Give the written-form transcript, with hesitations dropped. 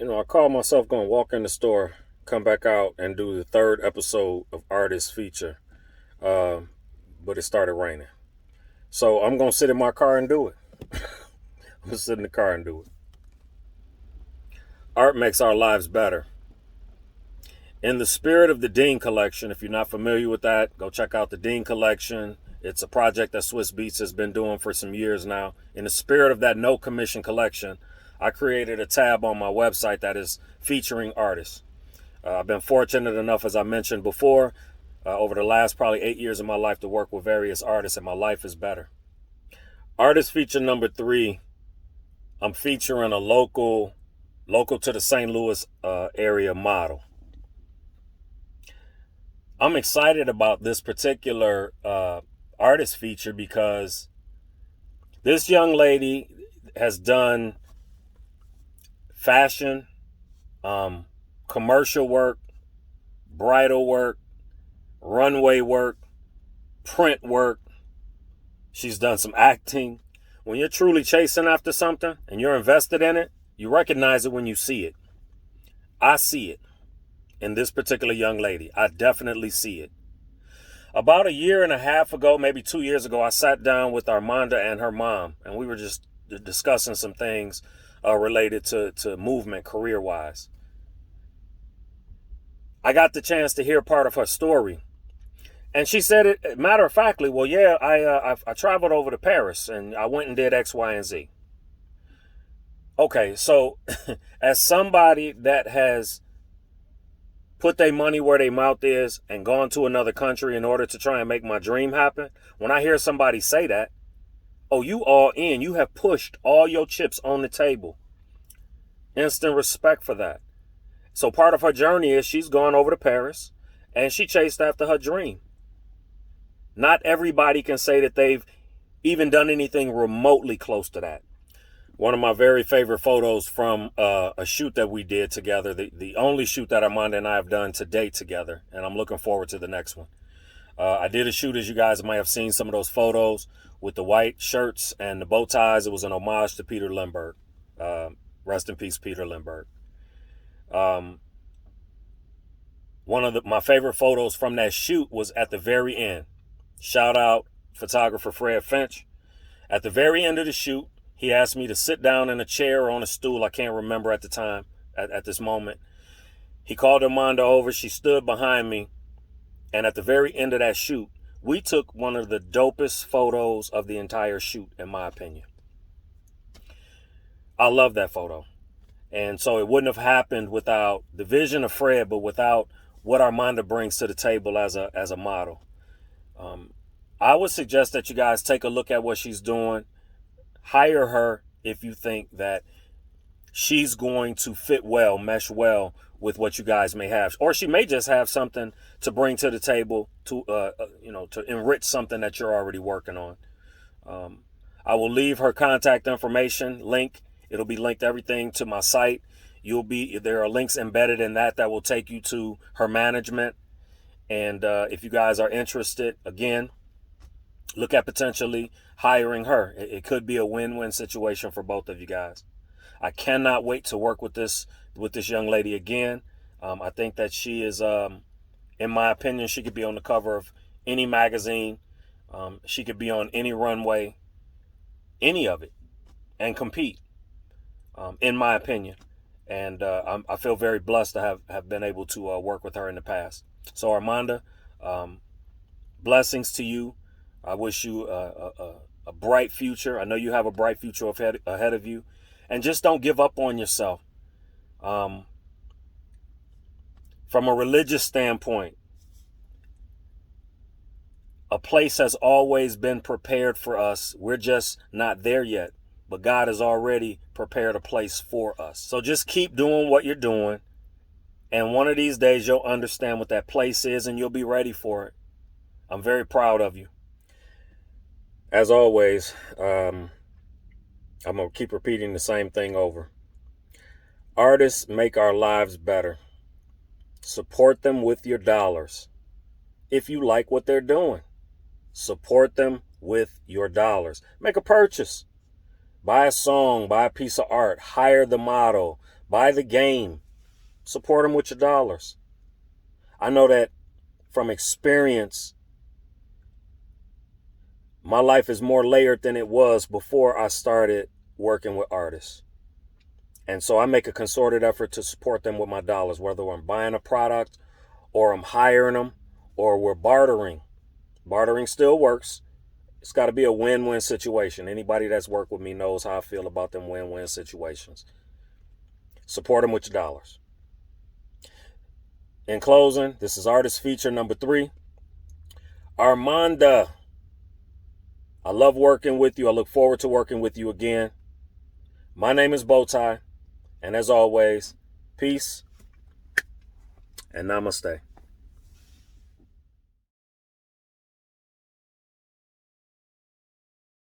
I called myself going to walk in the store, come back out, and do the third episode of Artist Feature. Uh, but it started raining. So I'm going to sit in my car and do it. I'm going to sit in the car and do it. Art makes our lives better. In the spirit of the Dean Collection, if you're not familiar with that, go check out the Dean Collection. It's a project that Swiss Beats has been doing for some years now. In the spirit of that no commission collection, I created a tab on my website that is featuring artists. I've been fortunate enough, as I mentioned before, over the last probably 8 years of my life to work with various artists, and my life is better. Artist feature number 3, I'm featuring a local to the St. Louis area model. I'm excited about this particular artist feature because this young lady has done fashion, commercial work, bridal work, runway work, print work. She's done some acting. When you're truly chasing after something and you're invested in it, you recognize it when you see it. I see it in this particular young lady. I definitely see it. About a year and a half ago, maybe 2 years ago, I sat down with Armanda and her mom, and we were just discussing some things related to movement career-wise. I got the chance to hear part of her story. And she said it matter of factly, well, yeah, I traveled over to Paris and I went and did X, Y, and Z. Okay, so as somebody that has put their money where their mouth is and gone to another country in order to try and make my dream happen, when I hear somebody say that, oh, you all in, you have pushed all your chips on the table. Instant respect for that. So part of her journey is she's gone over to Paris and she chased after her dream. Not everybody can say that they've even done anything remotely close to that. One of my very favorite photos from a shoot that we did together, the only shoot that Armanda and I have done to date together, and I'm looking forward to the next one. I did a shoot, as you guys might have seen some of those photos, with the white shirts and the bow ties. It was an homage to Peter Lindbergh. Rest in peace, Peter Lindbergh. One of my favorite photos from that shoot was at the very end. Shout out photographer Fred Finch. At the very end of the shoot, he asked me to sit down in a chair or on a stool. I can't remember at the time, at this moment. He called Armanda over. She stood behind me. And at the very end of that shoot, we took one of the dopest photos of the entire shoot, in my opinion. I love that photo. And so it wouldn't have happened without the vision of Fred, but without what Armanda brings to the table as a model. I would suggest that you guys take a look at what she's doing. Hire her if you think that she's going to fit well, mesh well with what you guys may have. Or she may just have something to bring to the table to enrich something that you're already working on. I will leave her contact information link. It'll be linked everything to my site. There are links embedded in that will take you to her management. And if you guys are interested, again, look at potentially hiring her. It could be a win-win situation for both of you guys. I cannot wait to work with this young lady again. I think that she is, in my opinion, she could be on the cover of any magazine. She could be on any runway, any of it, and compete, in my opinion. And I feel very blessed to have been able to work with her in the past. So Armanda, blessings to you. I wish you a bright future. I know you have a bright future ahead of you. And just don't give up on yourself. From a religious standpoint, a place has always been prepared for us. We're just not there yet. But God has already prepared a place for us. So just keep doing what you're doing. And one of these days, you'll understand what that place is and you'll be ready for it. I'm very proud of you. As always, I'm going to keep repeating the same thing over. Artists make our lives better. Support them with your dollars. If you like what they're doing, support them with your dollars. Make a purchase. Buy a song, buy a piece of art, hire the model, Buy the game. Support them with your dollars. I know that from experience, my life is more layered than it was before I started working with artists. And so I make a concerted effort to support them with my dollars, whether I'm buying a product or I'm hiring them or we're bartering. Bartering still works. It's got to be a win-win situation. Anybody that's worked with me knows how I feel about them win-win situations. Support them with your dollars. In closing, this is artist feature number 3. ARMANDA. I love working with you. I look forward to working with you again. My name is Bowtie. And as always, peace and namaste.